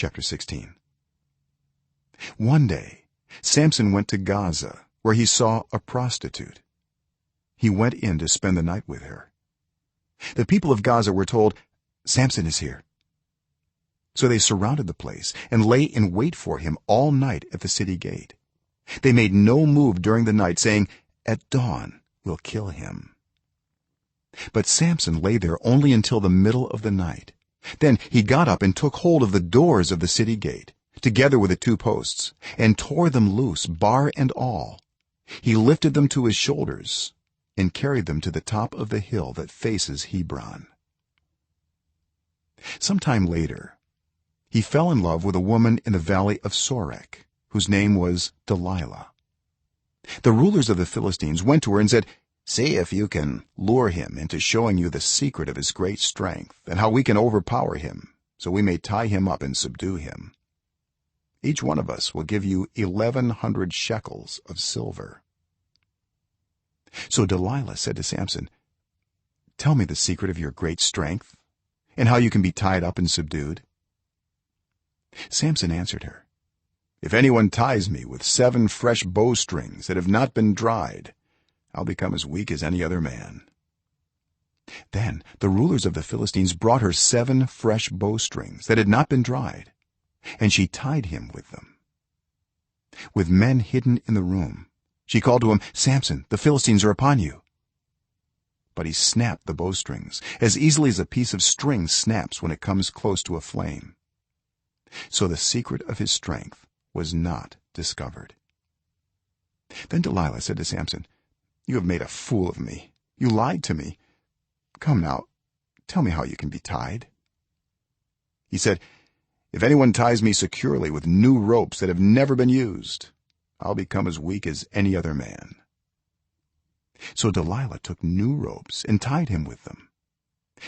chapter 16. One day Samson went to Gaza, where he saw a prostitute. He went in to spend the night with her. The people of Gaza were told, "Samson is here." So they surrounded the place and lay in wait for him all night at the city gate. They made no move during the night, saying, "At dawn we'll kill him." But Samson lay there only until the middle of the night. Then he got up and took hold of the doors of the city gate, together with the two posts, and tore them loose, bar and all. He lifted them to his shoulders and carried them to the top of the hill that faces Hebron. Some time later he fell in love with a woman in the Valley of Sorek, whose name was Delilah. The rulers of the Philistines went to her and said, "See if you can lure him into showing you the secret of his great strength and how we can overpower him, so we may tie him up and subdue him. Each one of us will give you 1,100 shekels of silver." So Delilah said to Samson, "Tell me the secret of your great strength and how you can be tied up and subdued." Samson answered her, "If anyone ties me with 7 fresh bowstrings that have not been dried, I'll become as weak as any other man." Then the rulers of the Philistines brought her 7 fresh bowstrings that had not been dried, and she tied him with them. With men hidden in the room, she called to him, "Samson, the Philistines are upon you." But he snapped the bowstrings as easily as a piece of string snaps when it comes close to a flame. So the secret of his strength was not discovered. Then Delilah said to Samson, "You have made a fool of me. You lied to me. Come now, tell me how you can be tied." He said, "If anyone ties me securely with new ropes that have never been used, I'll become as weak as any other man." So Delilah took new ropes and tied him with them.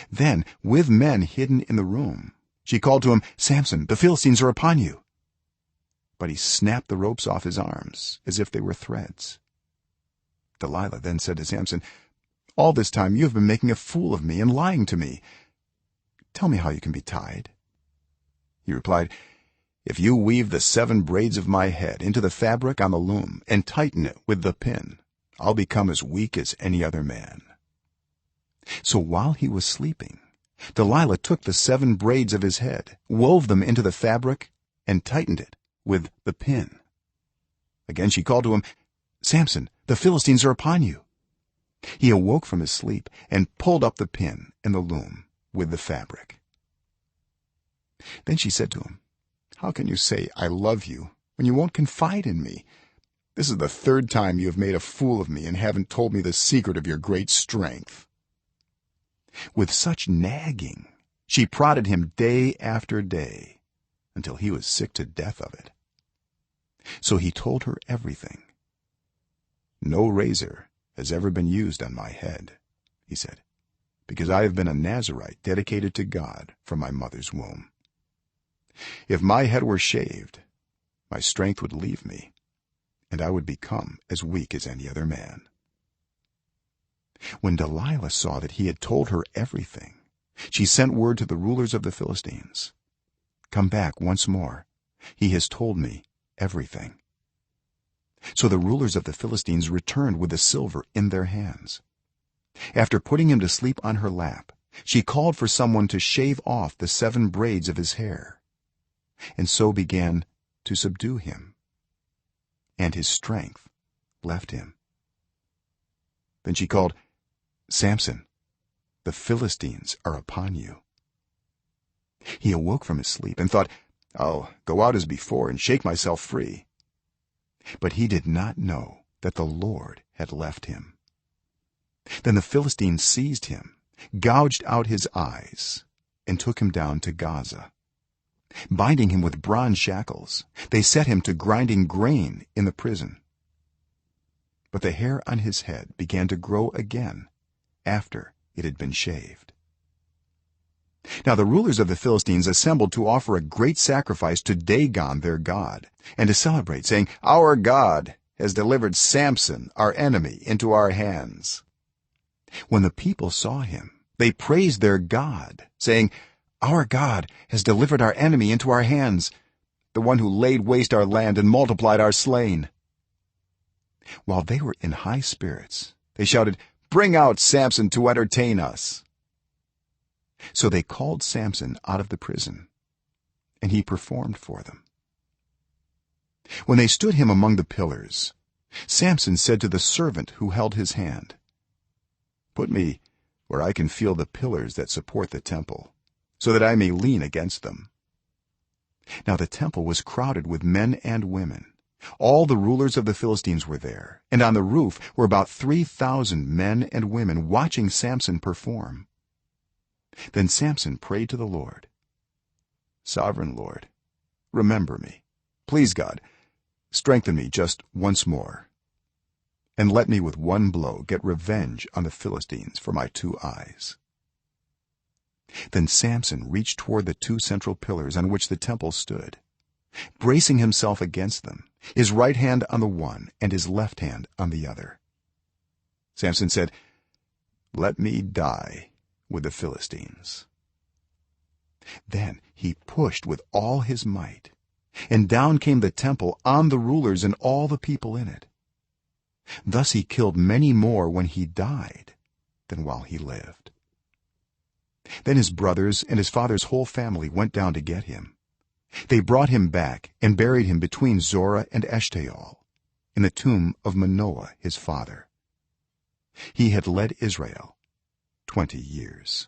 Then, with men hidden in the room, she called to him, "Samson, the Philistines are upon you." But he snapped the ropes off his arms as if they were threads. Delilah then said to Samson, "All this time you have been making a fool of me and lying to me. Tell me how you can be tied." He replied, "If you weave the 7 braids of my head into the fabric on the loom and tighten it with the pin, I'll become as weak as any other man." So while he was sleeping, Delilah took the 7 braids of his head, wove them into the fabric, and tightened it with the pin. Again she called to him, "Samson, the Philistines are upon you." He awoke from his sleep and pulled up the pin and the loom with the fabric. Then she said to him, "How can you say I love you when you won't confide in me? This is the 3rd time you have made a fool of me and haven't told me the secret of your great strength." With such nagging she prodded him day after day until he was sick to death of it. So he told her everything. "No razor has ever been used on my head," he said, "because I have been a Nazirite dedicated to God from my mother's womb. If my head were shaved, my strength would leave me, and I would become as weak as any other man." When Delilah saw that he had told her everything, she sent word to the rulers of the Philistines, "Come back once more. He has told me everything." So the rulers of the Philistines returned with the silver in their hands. After putting him to sleep on her lap, she called for someone to shave off the 7 braids of his hair, and so began to subdue him, and his strength left him. Then she called, "Samson, the Philistines are upon you." He awoke from his sleep and thought, "I'll go out as before and shake myself free." But he did not know that the Lord had left him. Then the Philistines seized him, gouged out his eyes, and took him down to Gaza. Binding him with bronze shackles, they set him to grinding grain in the prison. But the hair on his head began to grow again after it had been shaved. Now the rulers of the Philistines assembled to offer a great sacrifice to Dagon their god, and to celebrate, saying, "Our God has delivered Samson, our enemy, into our hands." When the people saw him, they praised their god, saying, our god has delivered our enemy into our hands, the one who laid waste our land and multiplied our slain." While they were in high spirits, they shouted, "Bring out Samson to entertain us." So they called Samson out of the prison, and he performed for them. When they stood him among the pillars, Samson said to the servant who held his hand, "Put me where I can feel the pillars that support the temple, so that I may lean against them." Now the temple was crowded with men and women. All the rulers of the Philistines were there, and on the roof were about 3,000 men and women watching Samson perform. Then Samson prayed to the Lord, "Sovereign Lord, remember me. Please, God, strengthen me just once more, and let me with one blow get revenge on the Philistines for my 2 eyes." Then Samson reached toward the 2 central pillars on which the temple stood, bracing himself against them, his right hand on the one and his left hand on the other. Samson said, "Let me die with the Philistines." Then he pushed with all his might, and down came the temple on the rulers and all the people in it. Thus he killed many more when he died than while he lived. Then his brothers and his father's whole family went down to get him. They brought him back and buried him between Zorah and Eshtaol, in the tomb of Manoah his father. He had led Israel 20 years.